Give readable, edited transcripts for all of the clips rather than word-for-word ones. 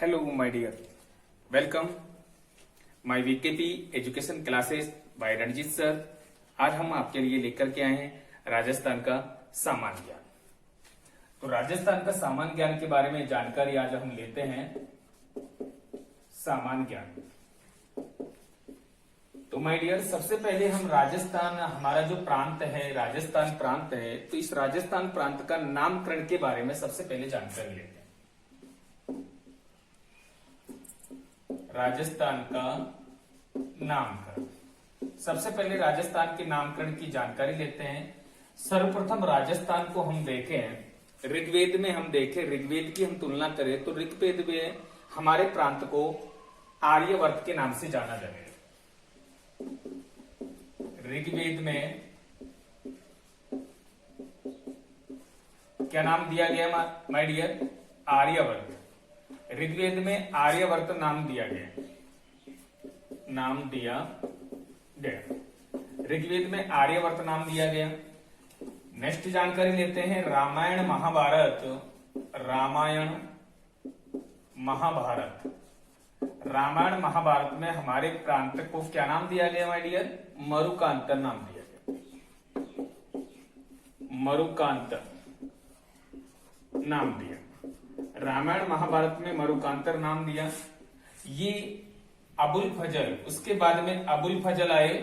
Hello, my dear. Welcome my VKP education classes bye Ranjit sir. आज हम आपके लिए लेकर के आए हैं राजस्थान का सामान्य ज्ञान। तो राजस्थान का सामान्य ज्ञान के बारे में जानकारी आज हम लेते हैं। सामान्य ज्ञान। तो माय डियर, सबसे पहले हम राजस्थान, हमारा जो प्रांत है राजस्थान प्रांत है, तो इस राजस्थान प्रांत का नामकरण के बारे में सबसे पहले जानकारी लेते हैं। राजस्थान का नामकरण, सबसे पहले राजस्थान के नामकरण की जानकारी लेते हैं। सर्वप्रथम राजस्थान को हम देखें, ऋग्वेद में हम देखें, ऋग्वेद की हम तुलना करें तो ऋग्वेद में हमारे प्रांत को आर्यवर्त के नाम से जाना जाएगा। ऋग्वेद में क्या नाम दिया गया माय डियर? आर्यवर्त। ऋग्वेद में आर्यवर्त नाम दिया गया, नाम दिया गया। ऋग्वेद में आर्यवर्त नाम दिया गया। नेक्स्ट जानकारी लेते हैं रामायण महाभारत। रामायण महाभारत, रामायण महाभारत में हमारे प्रांत को क्या नाम दिया गया माय डियर? मरुकांतर नाम दिया गया। मरुकांतर नाम दिया। रामायण महाभारत में मरुकांतर नाम दिया। ये अबुल फजल, उसके बाद में अबुल फजल आए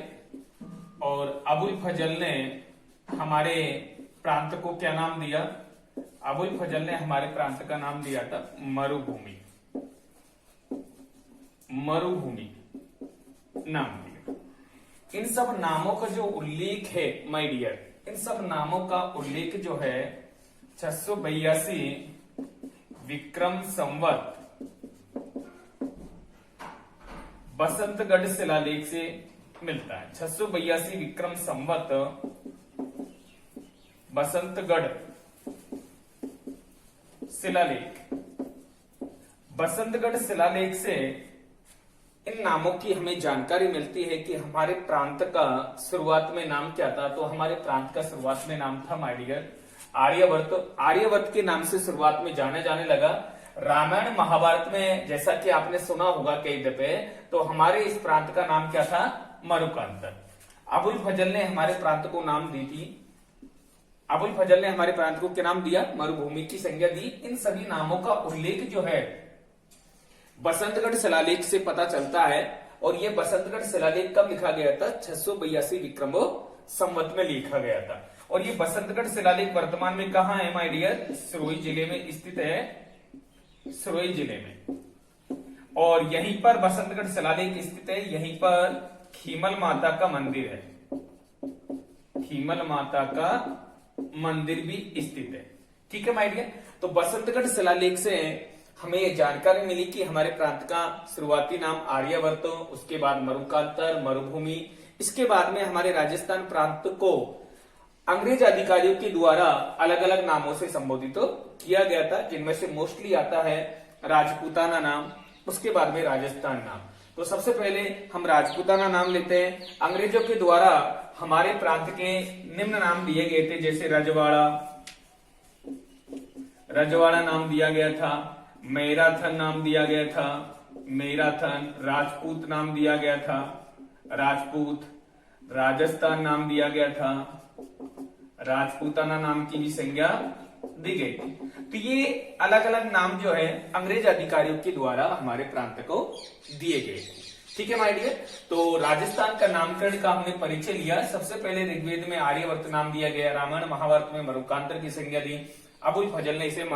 और अबुल फजल ने हमारे प्रांत को क्या नाम दिया? अबुल फजल ने हमारे प्रांत का नाम दिया था मरुभूमि। मरुभूमि नाम दिया। इन सब नामों का जो उल्लेख है माय डियर, इन सब नामों का उल्लेख जो है 682 विक्रम संवत बसंतगढ़ शिलालेख से मिलता है। 682 विक्रम संवत बसंतगढ़ शिलालेख। बसंतगढ़ शिलालेख से इन नामों की हमें जानकारी मिलती है कि हमारे प्रांत का शुरुआत में नाम क्या था। तो हमारे प्रांत का शुरुआत में नाम था माय डियर आर्यवर्त। आर्यवर्त के नाम से शुरुआत में जाने जाने लगा। रामायण महाभारत में जैसा कि आपने सुना होगा कई दफे, तो हमारे इस प्रांत का नाम क्या था? मरुकांतर। अबुल फजल ने हमारे प्रांत को नाम दी थी, अबुल फजल ने हमारे प्रांत को क्या नाम दिया? मरुभूमि की संज्ञा दी। इन सभी नामों का उल्लेख जो है बसंतगढ़ शिलालेख से पता चलता है। और यह बसंतगढ़ शिलालेख कब लिखा गया था? 682 विक्रम संवत में लिखा गया था। और ये बसंतगढ़ शिलालेख वर्तमान में कहां है माय डियर? सिरोही जिले में स्थित है, सिरोही जिले में। और यहीं पर बसंतगढ़ शिलालेख स्थित है, यहीं पर खीमल माता का मंदिर है। खीमल माता का मंदिर भी स्थित है। ठीक है माय डियर। तो बसंतगढ़ शिलालेख से हमें ये जानकारी मिली कि हमारे प्रांत का शुरुआती नाम आर्यवर्त, उसके बाद मरुकांतर, मरुभूमि। इसके बाद में हमारे राजस्थान प्रांत को अंग्रेज अधिकारियों के द्वारा अलग अलग नामों से संबोधित किया गया था, जिनमें से मोस्टली आता है राजपूताना नाम, उसके बाद में राजस्थान नाम। तो सबसे पहले हम राजपूताना नाम लेते हैं। अंग्रेजों के द्वारा हमारे प्रांत के निम्न नाम दिए गए थे, जैसे रजवाड़ा, रजवाड़ा नाम दिया गया था। मैराथन नाम दिया गया था, मैराथन। राजपूत नाम दिया गया था, राजपूत। राजस्थान नाम दिया गया था, राजपूताना नाम की भी संज्ञा दी गई थी। तो ये अलग अलग नाम जो है अंग्रेज अधिकारियों के द्वारा हमारे प्रांत को दिए गए थे। ठीक है माय डियर। तो राजस्थान का नामकरण का हमने परिचय लिया। सबसे पहले ऋग्वेद में आर्यवर्त नाम दिया गया, रामायण महाभारत में मरुकांतर की संज्ञा दी, अबुल फजल ने इसे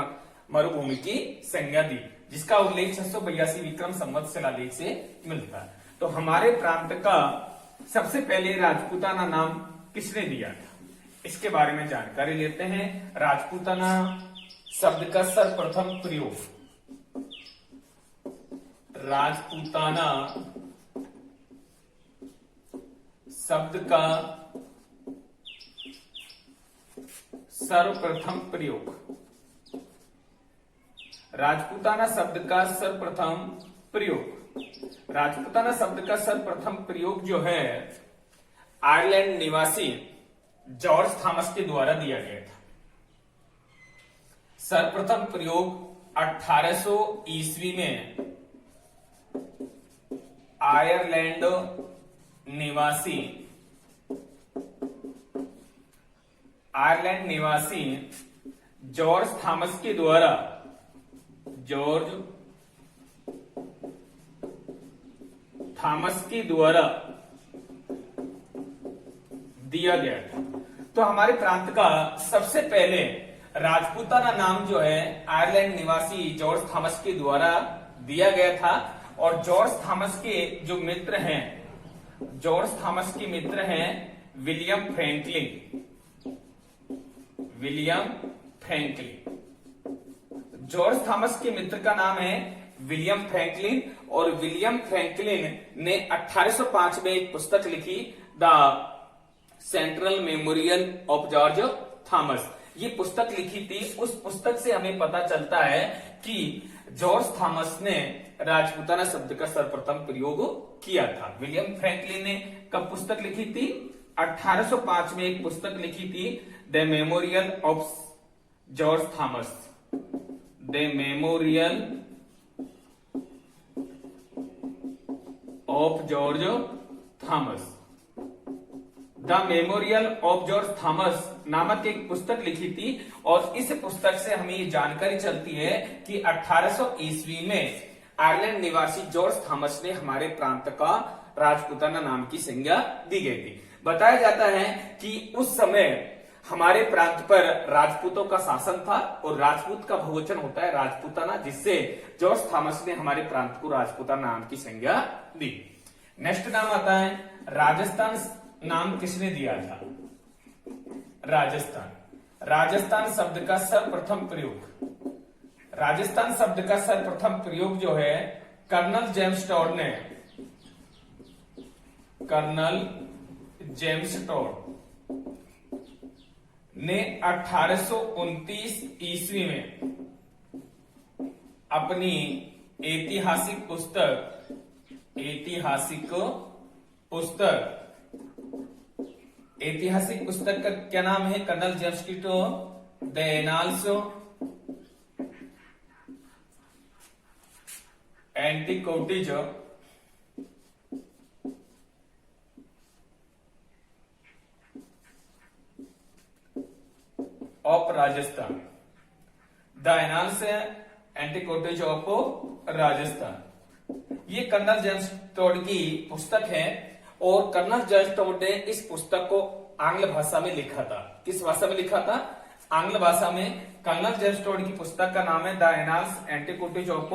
मरुभूमि की संज्ञा दी, जिसका उल्लेख 682 विक्रम संवत शिलालेख से मिलता है। तो हमारे प्रांत का सबसे पहले राजपूताना नाम किसने दिया था, इसके बारे में जानकारी लेते हैं। राजपूताना शब्द का सर्वप्रथम प्रयोग, राजपूताना शब्द का सर्वप्रथम प्रयोग, राजपूताना शब्द का सर्वप्रथम प्रयोग, राजपूताना शब्द का सर्वप्रथम प्रयोग जो है आयरलैंड निवासी जॉर्ज थॉमस के द्वारा दिया गया था। सर्वप्रथम प्रयोग 1800 ईस्वी में आयरलैंड निवासी जॉर्ज थॉमस के द्वारा दिया गया था। तो हमारे प्रांत का सबसे पहले राजपूताना नाम जो है आयरलैंड निवासी जॉर्ज थॉमस के द्वारा दिया गया था। और जॉर्ज थॉमस के जो मित्र हैं, जॉर्ज थॉमस के मित्र हैं विलियम फ्रैंकलिन। जॉर्ज थॉमस के मित्र का नाम है विलियम फ्रैंकलिन। और विलियम फ्रैंकलिन ने 1805 में एक पुस्तक लिखी, the central memorial of George Thomas. ये पुस्तक लिखी थी। उस पुस्तक से हमें पता चलता है कि जॉर्ज थॉमस ने राजपूताना शब्द का सर्वप्रथम प्रयोग किया था। विलियम फ्रैंकलिन ने कब पुस्तक लिखी थी? 1805 में एक पुस्तक लिखी थी, the memorial of George Thomas. The memorial of George Thomas. The memorial of George Thomas नामक एक पुस्तक लिखी थी। और इस पुस्तक से हमें ये जानकारी चलती है कि 1800 ईस्वी में आयरलैंड निवासी जॉर्ज थॉमस ने हमारे प्रांत का राजपूताना नाम की संज्ञा दी गई थी। बताया जाता है कि उस समय हमारे प्रांत पर राजपूतों का शासन था और राजपूत का बहुवचन होता है राजपूताना, जिससे जॉर्ज थॉमस ने हमारे प्रांत को राजपूताना नाम की संज्ञा दी। नेक्स्ट नाम आता है राजस्थान। नाम किसने दिया था? राजस्थान शब्द का सर्वप्रथम प्रयोग जो है कर्नल जेम्स टॉड ने 1829 ईस्वी में अपनी ऐतिहासिक पुस्तक का क्या नाम है? Colonel James Tod the annals antiquities of Rajasthan. The annals antiquities of Rajasthan. ये कर्नल जेम्स टॉड की पुस्तक है और कर्नल जेम्स टॉड ने इस पुस्तक को आंग्ल भाषा में लिखा था। किस भाषा में लिखा था? आंग्ल भाषा में। कर्नल जेम्स टॉड की पुस्तक का नाम है the annals antiquities of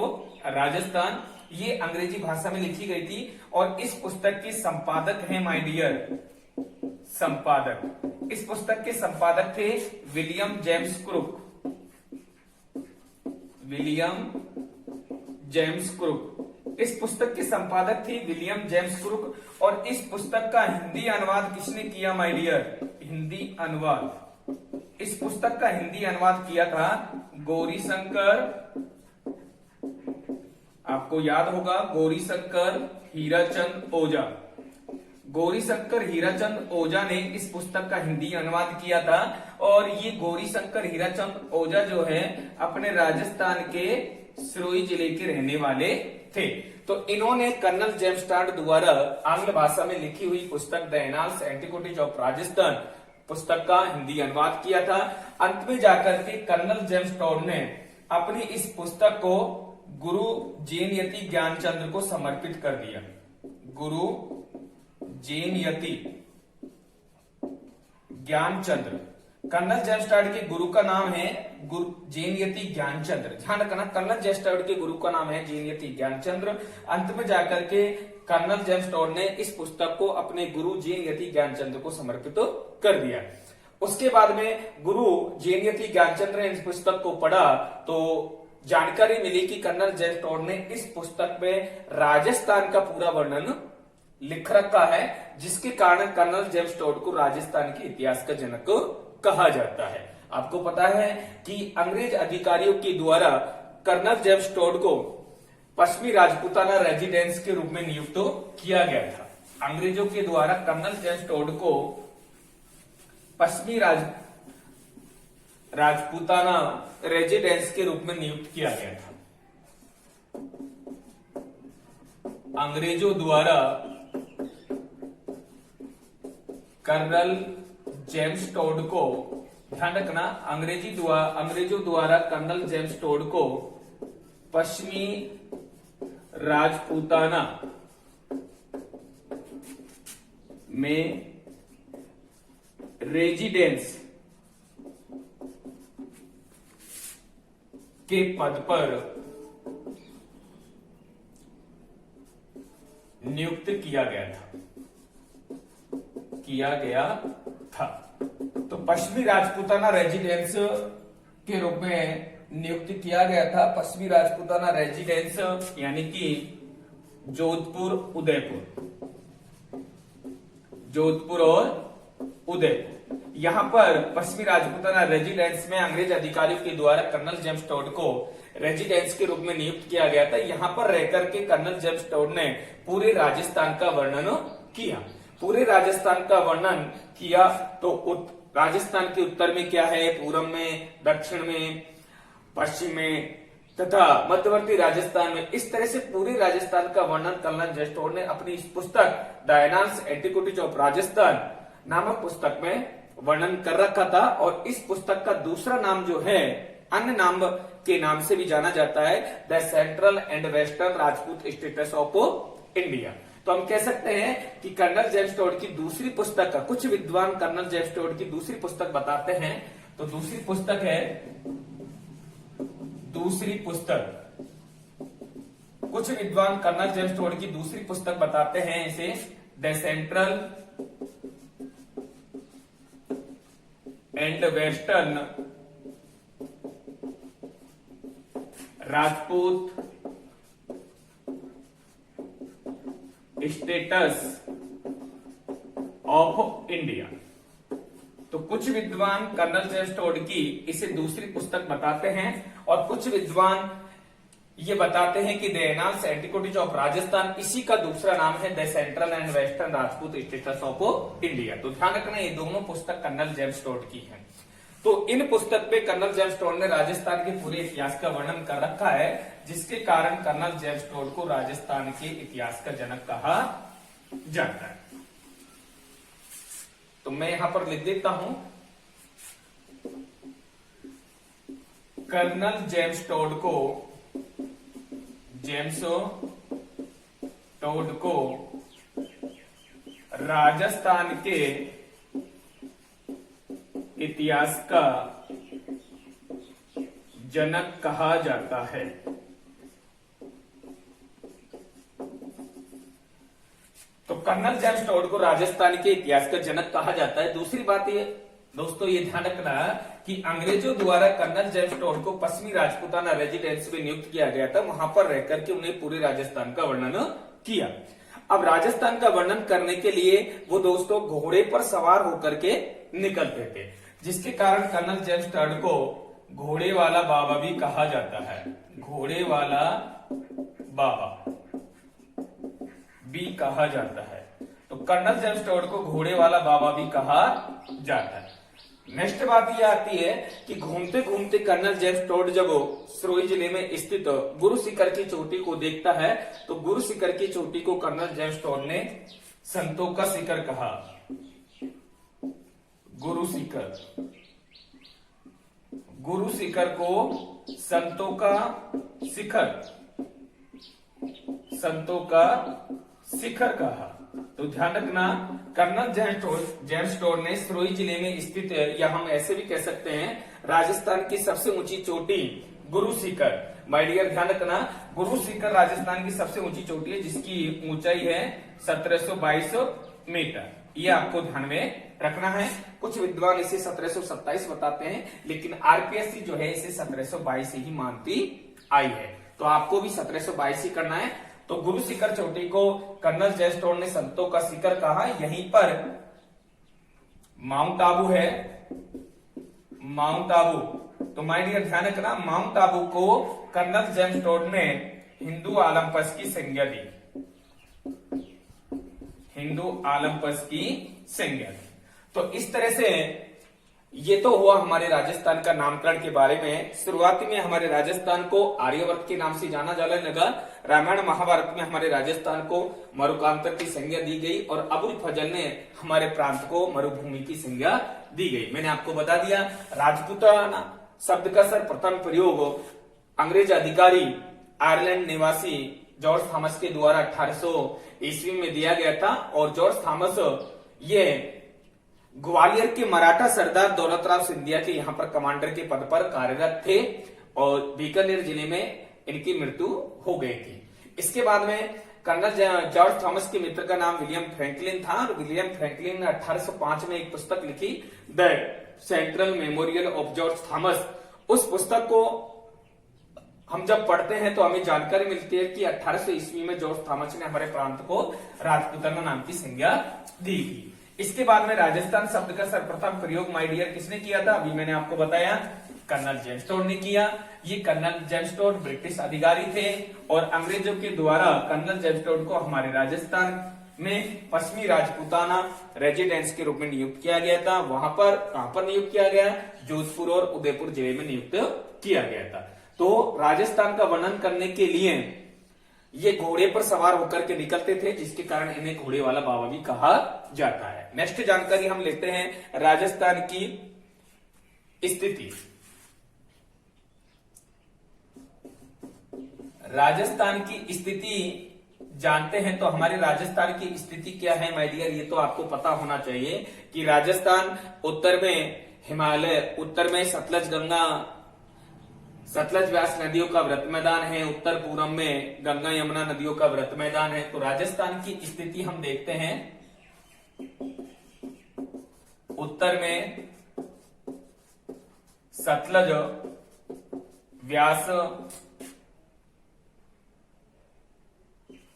Rajasthan. ये अंग्रेजी भाषा में लिखी गई थी और इस पुस्तक के संपादक हैं माय डियर इस पुस्तक के संपादक थे विलियम जेम्स क्रुक। इस पुस्तक के संपादक थी विलियम जेम्स क्रुक। और इस पुस्तक का हिंदी अनुवाद किसने किया माय डियर? इस पुस्तक का हिंदी अनुवाद किया था गौरीशंकर। आपको याद होगा गौरीशंकर हीराचंद ओझा ने इस पुस्तक का हिंदी अनुवाद किया था। और ये गौरीशंकर हीराचंद ओझा जो है अपने राजस्थान के सिरोही जिले के रहने वाले थे। तो इन्होंने कर्नल जेम्स टॉड द्वारा आंग्ल भाषा में लिखी हुई पुस्तक the annals antiquities of Rajasthan पुस्तक का हिंदी अनुवाद किया था। अंत में जाकर के कर्नल जेम्स टॉड ने अपनी इस पुस्तक को गुरु जेनयति ज्ञानचंद्र को समर्पित कर दिया। गुरु जेनयति ज्ञानचंद्र। कर्नल जेम्स टॉड के गुरु का नाम है जेनयति ज्ञानचंद्र। ध्यान रखना, कर्नल जेम्स टॉड के गुरु का नाम है जेनयति ज्ञानचंद्र। अंत में जाकर के कर्नल जेम्स टॉड ने इस पुस्तक को अपने गुरु जेनयति ज्ञानचंद्र को समर्पित कर दिया। उसके बाद में गुरु जेनयति ज्ञानचंद्र ने इस पुस्तक को पढ़ा तो जानकारी मिली कि कर्नल जेम्स टॉड ने इस पुस्तक में राजस्थान का पूरा वर्णन लिख रखा है, जिसके कारण कर्नल जेम्स टॉड को राजस्थान के इतिहास का जनक कहा जाता है। आपको पता है कि अंग्रेज अधिकारियों के द्वारा कर्नल जेम्स टॉड को पश्चिमी राजपूताना रेजिडेंस के रूप में नियुक्त किया गया था। अंग्रेजों के द्वारा कर्नल जेम्स टॉड को पश्चिमी राजपूताना रेजिडेंस के रूप में नियुक्त किया गया था। अंग्रेजों द्वारा कर्नल जेम्स टोड को, ध्यान रखना, अंग्रेजों द्वारा कर्नल जेम्स टोड को पश्चिमी राजपूताना में रेजिडेंस के पद पर नियुक्त किया गया था। तो पश्चिमी राजपूताना रेजिडेंस के रूप में नियुक्त किया गया था। पश्चिमी राजपूताना रेजिडेंस यानी कि जोधपुर और उदयपुर। यहां पर पश्चिमी राजपूताना रेजिडेंस में अंग्रेज अधिकारियों के द्वारा कर्नल जेम्स टोड को रेजिडेंस के रूप में नियुक्त किया गया था। यहां पर रहकर के कर्नल जेम्स टोड ने पूरे राजस्थान का वर्णन किया। तो राजस्थान के उत्तर में क्या है, पूर्व में, दक्षिण में, पश्चिम में तथा मध्यवर्ती राजस्थान में, इस तरह से पूरे राजस्थान का वर्णन कर्नल जेम्स टोड ने अपनी इस पुस्तक the annals antiquities of Rajasthan नामक पुस्तक में वर्णन कर रखा था। और इस पुस्तक का दूसरा नाम जो है, अन्य नाम के नाम से भी जाना जाता है, the central and western Rajput status of India. तो हम कह सकते हैं कि कर्नल जेम्स टोड की दूसरी पुस्तक का, कुछ विद्वान कर्नल जेम्स टोड की दूसरी पुस्तक बताते हैं। तो दूसरी पुस्तक है, कुछ विद्वान कर्नल जेम्स टोड की दूसरी पुस्तक बताते हैं इसे the central and western Rajput status of India. तो कुछ विद्वान कर्नल जेम्स टोड की इसे दूसरी पुस्तक बताते हैं और कुछ विद्वान ये बताते हैं कि the annals antiquities of Rajasthan, इसी का दूसरा नाम है the central and western Rajput status of India. तो ध्यान रखना, ये दोनों पुस्तक कर्नल जेम्स टोड की है। तो इन पुस्तक पे कर्नल जेम्स टोड ने राजस्थान के पूरे इतिहास का वर्णन कर रखा है, जिसके कारण कर्नल जेम्स टोड को राजस्थान के इतिहास का जनक कहा जाता है। तो मैं यहां पर लिख देता हूं, कर्नल जेम्स टोड को राजस्थान के इतिहास का जनक कहा जाता है। तो कर्नल जेम्स टोड को राजस्थान के इतिहास का जनक कहा जाता है। दूसरी बात ये दोस्तों, ये ध्यान रखना कि अंग्रेजों द्वारा कर्नल जेम्स टोड को पश्चिमी राजपूताना रेजिडेंस में नियुक्त किया गया था। वहां पर रहकर के उन्हें पूरे राजस्थान का वर्णन किया। अब राजस्थान का वर्णन करने के लिए वो दोस्तों घोड़े पर सवार होकर के निकलते थे, जिसके कारण कर्नल जेम्स टोड को घोड़े वाला बाबा भी कहा जाता है। घोड़े वाला बाबा भी कहा जाता है। तो कर्नल जेम्स टोड को घोड़े वाला बाबा भी कहा जाता है। नेक्स्ट बात यह आती है कि घूमते घूमते कर्नल जेम्स टोड जब सिरोही जिले में स्थित गुरु शिखर की चोटी को देखता है, तो गुरु शिखर की चोटी को कर्नल जेम्स टोड ने संतों का शिखर कहा। गुरु शिखर को संतों का शिखर कहा। तो ध्यान रखना, कर्नल जेम्स टोड ने सिरोही जिले में स्थित, या हम ऐसे भी कह सकते हैं, राजस्थान की सबसे ऊंची चोटी गुरु शिखर, माय डियर ध्यान रखना, गुरु शिखर राजस्थान की सबसे ऊंची चोटी है, जिसकी ऊंचाई है 1722 मीटर। ये आपको ध्यान में रखना है। कुछ विद्वान इसे 1727 बताते हैं, लेकिन आरपीएससी जो है इसे 1722 ही मानती आई है। तो आपको भी 1722 ही करना है। तो गुरु शिखर चोटी को कर्नल जेम्स टोड ने संतों का शिखर कहा। यहीं पर माउंट आबू है, माउंट आबू। तो माय डियर ध्यान रखना, माउंट आबू को कर्नल जेम्स टोड ने हिंदू ओलंपस की संज्ञा दी। हिंदू ओलंपस की संज्ञा दी। तो इस तरह से ये तो हुआ हमारे राजस्थान का नामकरण के बारे में। शुरुआती में हमारे राजस्थान को आर्यवर्त के नाम से जाना जाने लगा। रामायण महाभारत में हमारे राजस्थान को मरुकांतर की संज्ञा दी गई और अबुल फजल ने हमारे प्रांत को मरुभूमि की संज्ञा दी गई। मैंने आपको बता दिया राजपूताना शब्द का सर्वप्रथम प्रयोग अंग्रेज अधिकारी आयरलैंड निवासी जॉर्ज थॉमस के द्वारा 1800 ईस्वी में दिया गया था। और जॉर्ज थॉमस ये ग्वालियर के मराठा सरदार दौलतराव सिंधिया के यहाँ पर कमांडर के पद पर कार्यरत थे और बीकानेर जिले में इनकी मृत्यु हो गई थी। इसके बाद में कर्नल जॉर्ज थॉमस के मित्र का नाम विलियम फ्रैंकलिन था और विलियम फ्रैंकलिन ने 1805 में एक पुस्तक लिखी the central memorial of George Thomas. उस पुस्तक को हम जब पढ़ते हैं तो हमें जानकारी मिलती है कि 1800 ईस्वी में जॉर्ज थॉमस ने हमारे प्रांत को राजपूताना नाम की संज्ञा दी थी। इसके बाद में राजस्थान शब्द का सर्वप्रथम प्रयोग माय डियर किसने किया था? अभी मैंने आपको बताया कर्नल जेम्स टोड ने किया। ये कर्नल जेम्स टोड ब्रिटिश अधिकारी थे और अंग्रेजों के द्वारा कर्नल जेम्स टोड को हमारे राजस्थान में पश्चिमी राजपूताना रेजिडेंस के रूप में नियुक्त किया गया था। वहां पर कहां पर नियुक्त किया गया? जोधपुर और उदयपुर जिले में नियुक्त किया गया था। तो राजस्थान का वर्णन करने के लिए ये घोड़े पर सवार होकर के निकलते थे, जिसके कारण इन्हें घोड़े वाला बाबा भी कहा जाता है। नेक्स्ट जानकारी हम लेते हैं राजस्थान की स्थिति। राजस्थान की स्थिति जानते हैं तो हमारे राजस्थान की स्थिति क्या है माय डियर? ये तो आपको पता होना चाहिए कि राजस्थान उत्तर में हिमालय, उत्तर में सतलज गंगा सतलज व्यास नदियों का व्रत मैदान है, उत्तर पूर्व में गंगा यमुना नदियों का व्रत मैदान है। तो राजस्थान की स्थिति हम देखते हैं, उत्तर में सतलज व्यास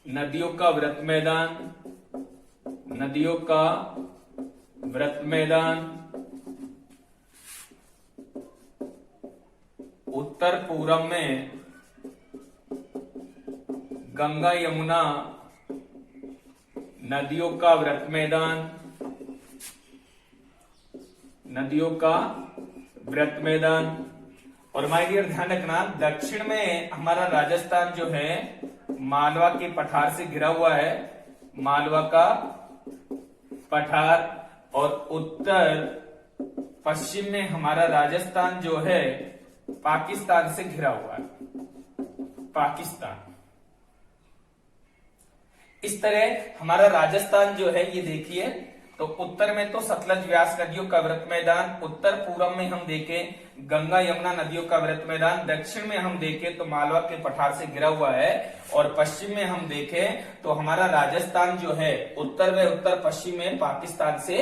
नदियों का व्रत मैदान, नदियों का व्रत मैदान, उत्तर पूरब में गंगा यमुना नदियों का व्रत मैदान, नदियों का व्रत मैदान। और माय डियर ध्यान रखना, दक्षिण में हमारा राजस्थान जो है मालवा के पठार से घिरा हुआ है, मालवा का पठार। और उत्तर पश्चिम में हमारा राजस्थान जो है पाकिस्तान से घिरा हुआ है, पाकिस्तान। इस तरह हमारा राजस्थान जो है ये देखिए, तो उत्तर में तो सतलज व्यास नदियों का व्रत मैदान, उत्तर पूर्व में हम देखें गंगा यमुना नदियों का व्रत मैदान, दक्षिण में हम देखें तो मालवा के पठार से घिरा हुआ है, और पश्चिम में हम देखें तो हमारा राजस्थान जो है उत्तर में उत्तर पश्चिम में पाकिस्तान से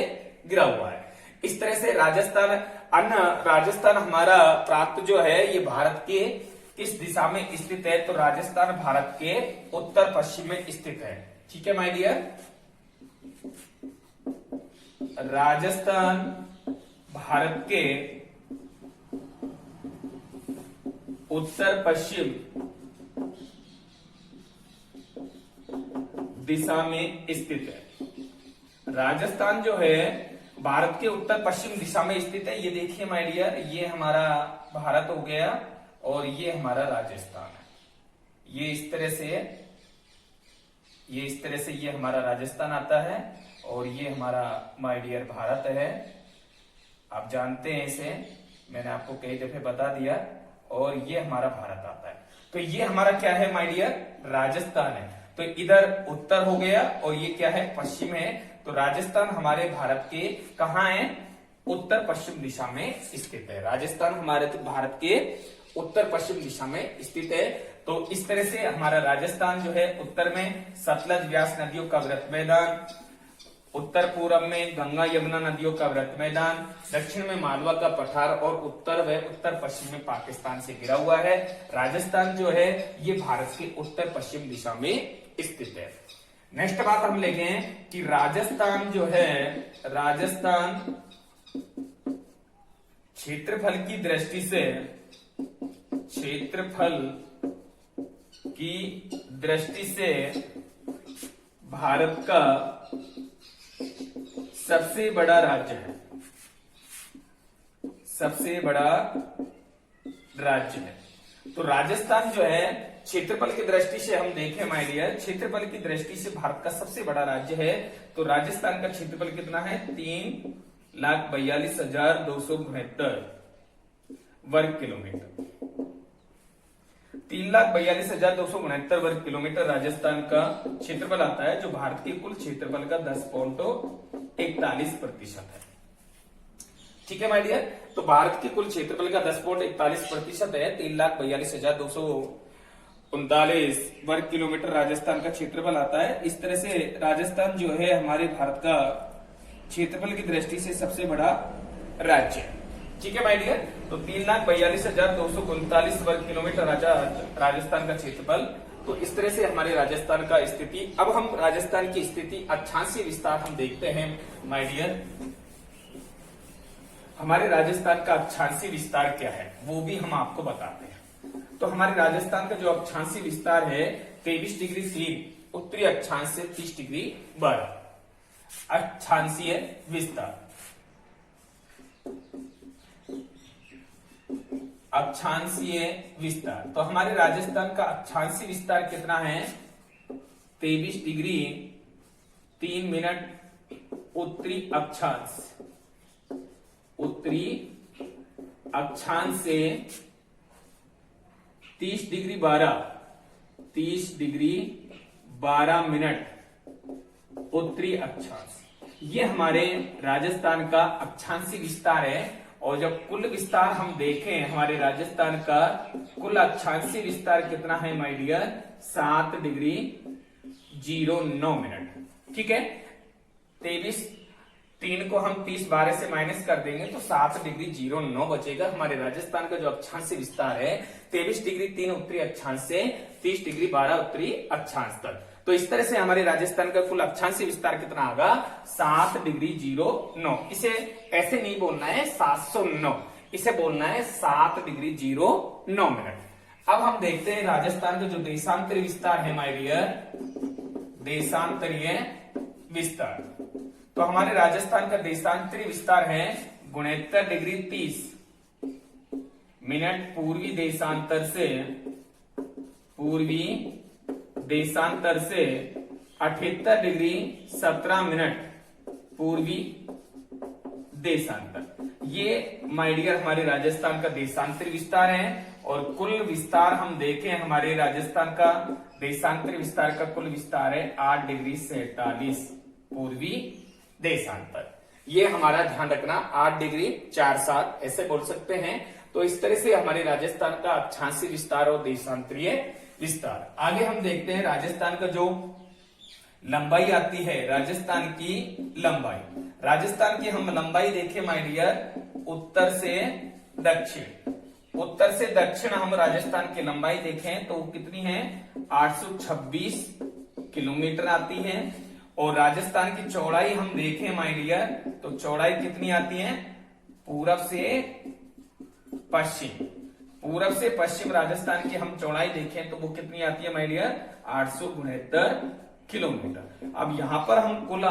घिरा हुआ है। इस तरह से राजस्थान हमारा प्रांत जो है ये भारत के किस दिशा में स्थित है? तो राजस्थान भारत के उत्तर पश्चिम में स्थित है। ठीक है माय डियर, राजस्थान भारत के उत्तर पश्चिम दिशा में स्थित है। राजस्थान जो है भारत के उत्तर पश्चिम दिशा में स्थित है। ये देखिए माय डियर, ये हमारा भारत हो गया और ये हमारा राजस्थान है। ये इस तरह से ये हमारा राजस्थान आता है और ये हमारा माय डियर भारत है। आप जानते हैं इसे, मैंने आपको कई दफे बता दिया। और ये हमारा भारत आता है। तो ये हमारा क्या है माय डियर? राजस्थान है। तो इधर उत्तर हो गया और ये क्या है? पश्चिम है। तो राजस्थान हमारे भारत के कहाँ है? उत्तर पश्चिम दिशा में स्थित है। राजस्थान हमारे भारत के उत्तर पश्चिम दिशा में स्थित है। तो इस तरह से हमारा राजस्थान जो है उत्तर में सतलज व्यास नदियों का व्रत मैदान, उत्तर पूर्व में गंगा यमुना नदियों का व्रत मैदान, दक्षिण में मालवा का पठार और उत्तर व उत्तर पश्चिम में पाकिस्तान से घिरा हुआ है। राजस्थान जो है ये भारत के उत्तर पश्चिम दिशा में स्थित है। नेक्स्ट बात हम लेंगे कि राजस्थान जो है, राजस्थान क्षेत्रफल की दृष्टि से, क्षेत्रफल की दृष्टि से भारत का सबसे बड़ा राज्य है। सबसे बड़ा राज्य है। तो राजस्थान जो है क्षेत्रफल की दृष्टि से हम देखें माय डियर, क्षेत्रफल की दृष्टि से भारत का सबसे बड़ा राज्य है। तो राजस्थान का क्षेत्रफल कितना है? 3,42,269 वर्ग किलोमीटर। 3,42,269 वर्ग किलोमीटर राजस्थान का क्षेत्रफल आता है, जो भारत के कुल क्षेत्रफल का 10.41% है। ठीक है माय डियर, तो भारत के कुल क्षेत्रफल का 10.41% है। 3,42,239 वर्ग किलोमीटर राजस्थान का क्षेत्रफल आता है। इस तरह से राजस्थान जो है हमारे भारत का क्षेत्रफल की दृष्टि से सबसे बड़ा राज्य है। ठीक है माय डियर, तो 3,42,239 वर्ग किलोमीटर राजस्थान का क्षेत्रफल। तो इस तरह से हमारे राजस्थान का स्थिति। अब हम राजस्थान की स्थिति अक्षांशीय विस्तार हम देखते हैं माय डियर। हमारे राजस्थान का अक्षांशीय विस्तार क्या है वो भी हम आपको बताते हैं। तो हमारे राजस्थान का जो अक्षांशीय विस्तार है 23 डिग्री 3 उत्तरी अक्षांश से 30 डिग्री 12 अक्षांशीय विस्तार। अक्षांशीय विस्तार, तो हमारे राजस्थान का अक्षांशीय विस्तार कितना है? 23 डिग्री 3 मिनट उत्तरी अक्षांश, उत्तरी अक्षांश से 30 डिग्री 12 मिनट उत्तरी अक्षांश। ये हमारे राजस्थान का अक्षांशीय विस्तार है। और जब कुल विस्तार हम देखें हमारे राजस्थान का कुल अक्षांशीय विस्तार कितना है माय डियर? 7 degree 09 minute. ठीक है, 23 को हम 30/12 से माइनस कर देंगे तो 7 डिग्री 09 बचेगा। हमारे राजस्थान का जो अक्षांशीय विस्तार है 23 डिग्री 3 उत्तरी अक्षांश से 30 डिग्री 12 उत्तरी अक्षांश तक। तो इस तरह से हमारे राजस्थान का कुल अक्षांशीय विस्तार कितना होगा? 7 डिग्री 09। इसे ऐसे नहीं बोलना है 709, इसे बोलना है 7 डिग्री 09 मिनट। अब हम देखते हैं राजस्थान का जो देशांतरीय विस्तार है माय डियर, देशांतरीय विस्तार। तो हमारे राजस्थान का देशांतरीय विस्तार है 69 डिग्री 30 मिनट पूर्वी देशांतर से 78 डिग्री 17 मिनट पूर्वी देशांतर। ये माय डियर हमारे राजस्थान का देशांतरीय विस्तार है। और कुल विस्तार हम देखें हमारे राजस्थान का देशांतरीय विस्तार का कुल विस्तार है 8 डिग्री 47 पूर्वी देशांतर। ये हमारा ध्यान रखना, 8 डिग्री 47 ऐसे बोल सकते हैं। तो इस तरह से हमारे राजस्थान का अक्षांशीय विस्तार और देशांतरीय विस्तार। आगे हम देखते हैं राजस्थान का जो लंबाई आती है, राजस्थान की लंबाई। राजस्थान की हम लंबाई देखें माय डियर, उत्तर से दक्षिण हम राजस्थान की लंबाई देखें तो कितनी है? 826 किलोमीटर आती है। और राजस्थान की चौड़ाई हम देखें माय डियर तो चौड़ाई कितनी आती है? पूरब से पश्चिम राजस्थान की हम चौड़ाई देखें तो वो कितनी आती है माय डियर? 869 किलोमीटर। अब यहां पर हम कुल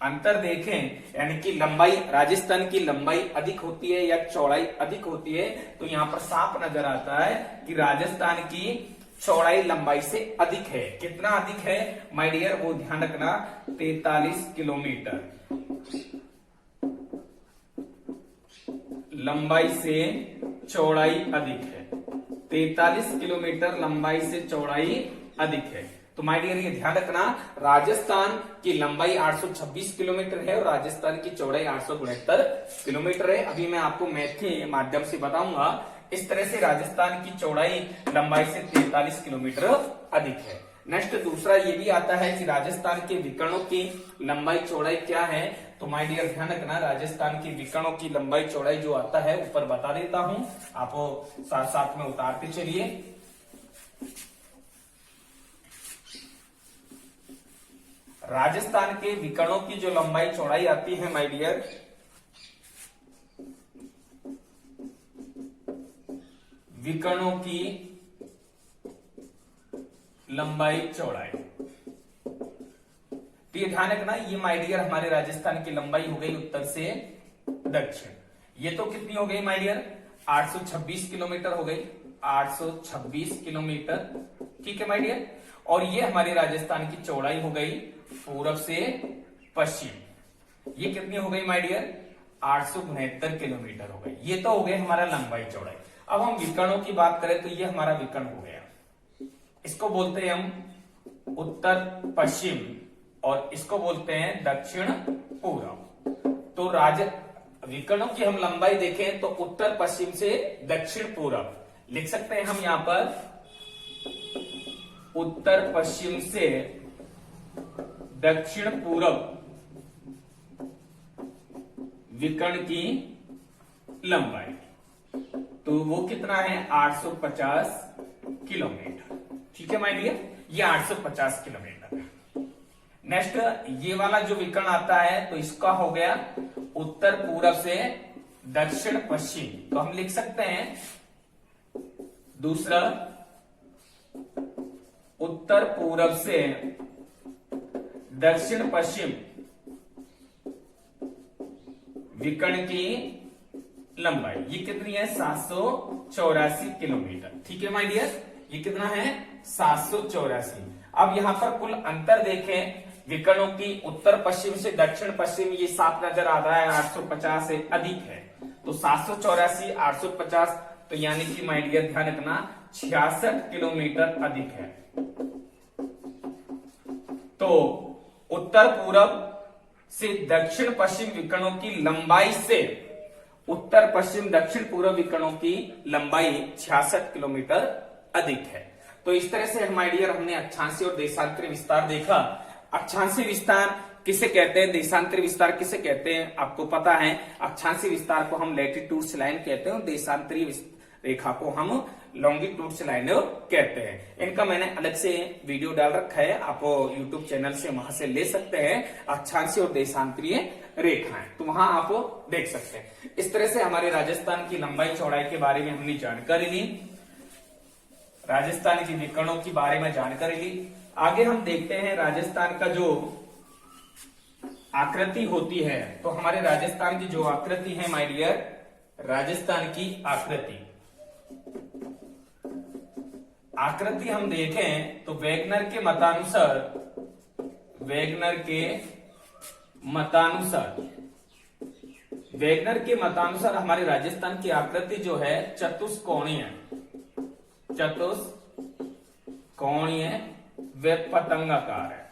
अंतर देखें यानी कि लंबाई, राजस्थान की लंबाई अधिक होती है या चौड़ाई अधिक होती है, तो यहां पर साफ नजर आता है कि राजस्थान की चौड़ाई लंबाई से अधिक है। कितना अधिक है माय डियर वो ध्यान रखना, 43 किलोमीटर लंबाई से चौड़ाई अधिक है। 43 किलोमीटर लंबाई से चौड़ाई अधिक है। तो माय डियर ये ध्यान रखना, राजस्थान की लंबाई 826 किलोमीटर है और राजस्थान की चौड़ाई 869 किलोमीटर है। अभी मैं आपको मैथ के माध्यम से बताऊंगा। इस तरह से राजस्थान की चौड़ाई लंबाई से 43 किलोमीटर अधिक है। नेक्स्ट दूसरा ये भी आता है कि राजस्थान के विकर्णों की लंबाई चौड़ाई क्या है। तो माय डियर ध्यान रखना, राजस्थान की विकर्णों की लंबाई चौड़ाई जो आता है ऊपर बता देता हूं, आप साथ साथ में उतारते चलिए। राजस्थान के विकर्णों की जो लंबाई चौड़ाई आती है माय डियर, विकर्णों की लंबाई चौड़ाई, तो ये ध्यान रखना, ये माय डियर हमारे राजस्थान की लंबाई हो गई उत्तर से दक्षिण। ये तो कितनी हो गई माय डियर, 826 किलोमीटर हो गई, 826 किलोमीटर, ठीक है माय डियर। और ये हमारे राजस्थान की चौड़ाई हो गई पूरब से पश्चिम, ये कितनी हो गई माय डियर, 869 किलोमीटर हो गई। ये तो हो गए हमारा लंबाई चौड़ाई। अब हम विकर्णों की बात करें तो ये हमारा विकर्ण हो गया, इसको बोलते हैं हम उत्तर पश्चिम और इसको बोलते हैं दक्षिण पूर्व। तो विकर्णों की हम लंबाई देखें तो उत्तर पश्चिम से दक्षिण पूर्व लिख सकते हैं हम यहां पर, उत्तर पश्चिम से दक्षिण पूर्व विकर्ण की लंबाई, तो वो कितना है, 850 किलोमीटर, ठीक है माय डियर, ये 850 किलोमीटर। नेक्स्ट ये वाला जो विकर्ण आता है तो इसका हो गया उत्तर पूरब से दक्षिण पश्चिम, तो हम लिख सकते हैं दूसरा उत्तर पूरब से दक्षिण पश्चिम विकर्ण की लंबाई, ये कितनी है, 784 किलोमीटर, ठीक है माय डियर, ये कितना है, 784। अब यहां पर कुल अंतर देखें विकर्णों की, उत्तर पश्चिम से दक्षिण पश्चिम ये 7 नजर आ रहा है, 850 से अधिक है, तो 784 850, तो यानी कि माय डियर ध्यान रखना 66 किलोमीटर अधिक है। तो उत्तर पूरब से दक्षिण पश्चिम विकर्णों की लंबाई से उत्तर पश्चिम दक्षिण पूर्व विकर्णों की लंबाई 66 किलोमीटर अधिक है। तो इस तरह से माय डियर हमने अक्षांशीय और देशांतरी विस्तार देखा। अक्षांशीय विस्तार किसे कहते हैं, देशांतरी विस्तार किसे कहते हैं, आपको पता है। अक्षांशीय विस्तार को हम लैटिट्यूड्स लाइन कहते हैं, देशांतरी रेखा को हम लॉन्गिट्यूड्स लाइन कहते हैं। इनका मैंने अलग से वीडियो डाल रखा है, आप यूट्यूब चैनल से वहां से ले सकते हैं, अक्षांशीय और देशांतरीय रेखाएं, तो वहां आप देख सकते हैं। इस तरह से हमारे राजस्थान की लंबाई चौड़ाई के बारे में हमने जानकारी ली, राजस्थान की विकर्णों के बारे में जानकारी ली। आगे हम देखते हैं राजस्थान का जो आकृति होती है, तो हमारे राजस्थान की जो आकृति है माय डियर, राजस्थान की आकृति हम देखें तो वेगनर के मतानुसार हमारे राजस्थान की आकृति जो है चतुष्कोणीय व पतंगाकार है,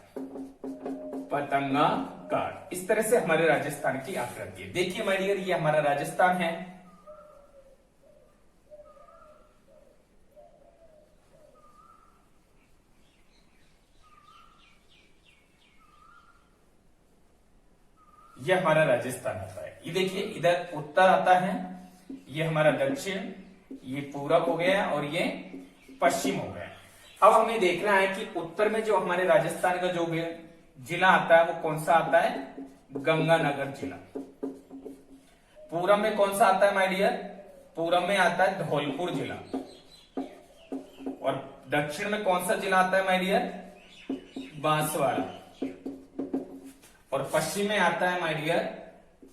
पतंगाकार। इस तरह से हमारे राजस्थान की आकृति है। देखिए माय डियर, ये हमारा राजस्थान है, ये हमारा राजस्थान आता है। ये देखिए इधर उत्तर आता है, ये हमारा दक्षिण, ये पूरब हो गया और ये पश्चिम हो गया। अब हमें देखना है कि उत्तर में जो हमारे राजस्थान का जो जिला आता है वो कौन सा आता है, गंगानगर जिला। पूरब में कौन सा आता है माय डियर, पूरब में आता है धौलपुर जिला। और दक्षिण में कौन सा जिला आता है माय डियर, बांसवाड़ा। और पश्चिम में आता है माय डियर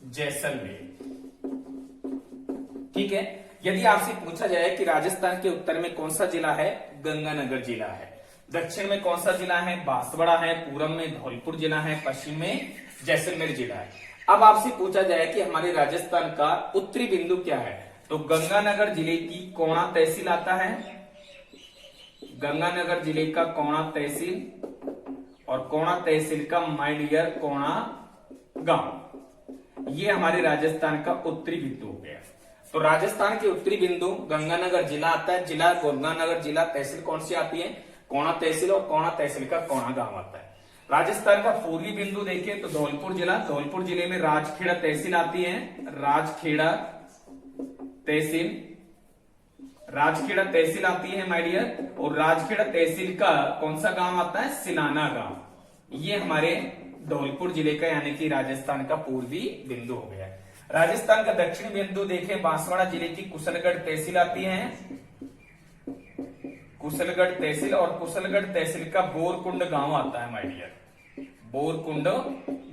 जैसलमेर। ठीक है, यदि आपसे पूछा जाए कि राजस्थान के उत्तर में कौन सा जिला है, गंगानगर जिला है। दक्षिण में कौन सा जिला है, बांसवाड़ा है। पूरब में धौलपुर जिला है। पश्चिम में जैसलमेर जिला है। अब आपसे पूछा जाए कि हमारे राजस्थान का उत्तरी बिंदु क्या है, तो गंगानगर जिले की कोणा तहसील आता है। गंगानगर जिले का कोणा तहसील, और कोणा तहसील का माय डियर कोणा गांव, ये हमारे राजस्थान का उत्तरी बिंदु हो गया। तो राजस्थान के उत्तरी बिंदु गंगानगर जिला आता है। जिला गंगानगर जिला, तहसील कौन सी आती है, कोणा तहसील, और कोणा तहसील का कोणा गांव आता है। राजस्थान का पूर्वी बिंदु देखें तो धौलपुर जिला, धौलपुर जिले में राजखेड़ा तहसील आती है। राजखेड़ा तहसील आती है माय डियर। और राजखेड़ा तहसील का कौन सा गांव आता है, सिलाना गांव। ये हमारे धौलपुर जिले का यानी कि राजस्थान का पूर्वी बिंदु हो गया। राजस्थान का दक्षिण बिंदु देखें, बांसवाड़ा जिले की कुशलगढ़ तहसील आती है। कुशलगढ़ तहसील, और कुशलगढ़ तहसील का बोरकुंड गांव आता है माय डियर, बोरकुंड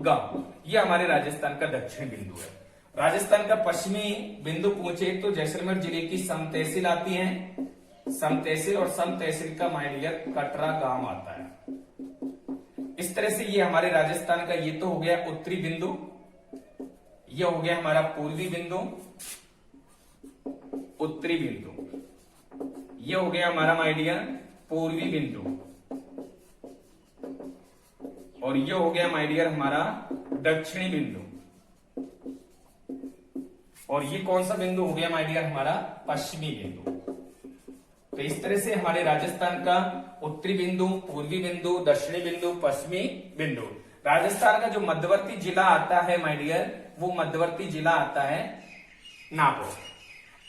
गांव। ये हमारे राजस्थान का दक्षिण बिंदु है। राजस्थान का पश्चिमी बिंदु पूछे तो जैसलमेर जिले की सम तहसील आती है, सम तहसील, और सम तहसील का माय डियर कटरा गांव आता है। इस तरह से ये हमारे राजस्थान का ये तो हो गया उत्तरी बिंदु, ये हो गया हमारा पूर्वी बिंदु, उत्तरी बिंदु, ये हो गया हमारा माय डियर पूर्वी बिंदु, और ये हो गया माय डियर हमारा दक्षिणी बिंदु, और ये कौन सा बिंदु हो गया माय डियर हमारा पश्चिमी बिंदु। तो इस तरह से हमारे राजस्थान का उत्तरी बिंदु, पूर्वी बिंदु, दक्षिणी बिंदु, पश्चिमी बिंदु। राजस्थान का जो मध्यवर्ती जिला आता है माय डियर, वो मध्यवर्ती जिला आता है नागौर,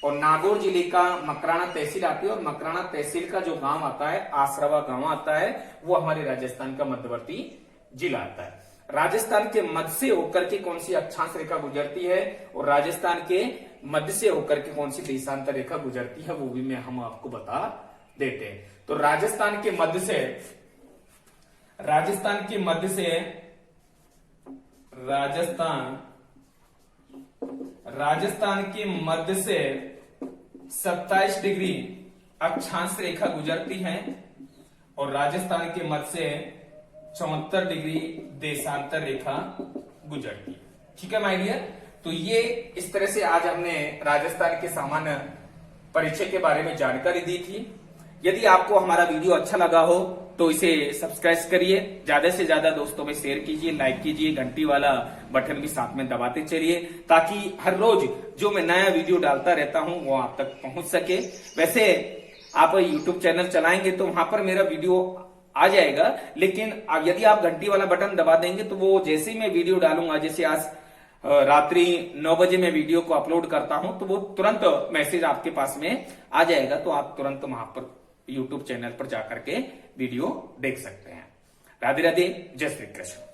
और नागौर जिले का मकराना तहसील आती है, और मकराना तहसील का जो गांव आता है आसरवा गांव आता है, वो हमारे राजस्थान का मध्यवर्ती जिला आता है। राजस्थान के मध्य से होकर के कौन सी अक्षांश रेखा गुजरती है, और राजस्थान के मध्य से होकर के कौन सी देशांतर रेखा गुजरती है, वो भी हम आपको बता देते हैं। तो राजस्थान के मध्य से 27 डिग्री अक्षांश रेखा गुजरती है, और राजस्थान के मध्य से 74 डिग्री देशांतर रेखा गुजरती है। ठीक है माय डियर, तो ये इस तरह से आज हमने राजस्थान के सामान्य परिचय के बारे में जानकारी दी थी। यदि आपको हमारा वीडियो अच्छा लगा हो तो इसे सब्सक्राइब करिए, ज्यादा से ज्यादा दोस्तों में शेयर कीजिए, लाइक कीजिए, घंटी वाला बटन भी साथ में दबाते चलिए, ताकि हर रोज जो मैं नया वीडियो डालता रहता हूं वो आप तक पहुंच सके। वैसे आप यूट्यूब चैनल चलाएंगे तो वहां पर मेरा वीडियो आ जाएगा, लेकिन यदि आप घंटी वाला बटन दबा देंगे तो वो जैसे ही मैं वीडियो डालूंगा, जैसे आज रात्रि 9 बजे मैं वीडियो को अपलोड करता हूं, तो वो तुरंत मैसेज आपके पास में आ जाएगा, तो आप तुरंत वहां पर यूट्यूब चैनल पर जाकर के वीडियो देख सकते हैं। राधे राधे, जय श्री कृष्ण।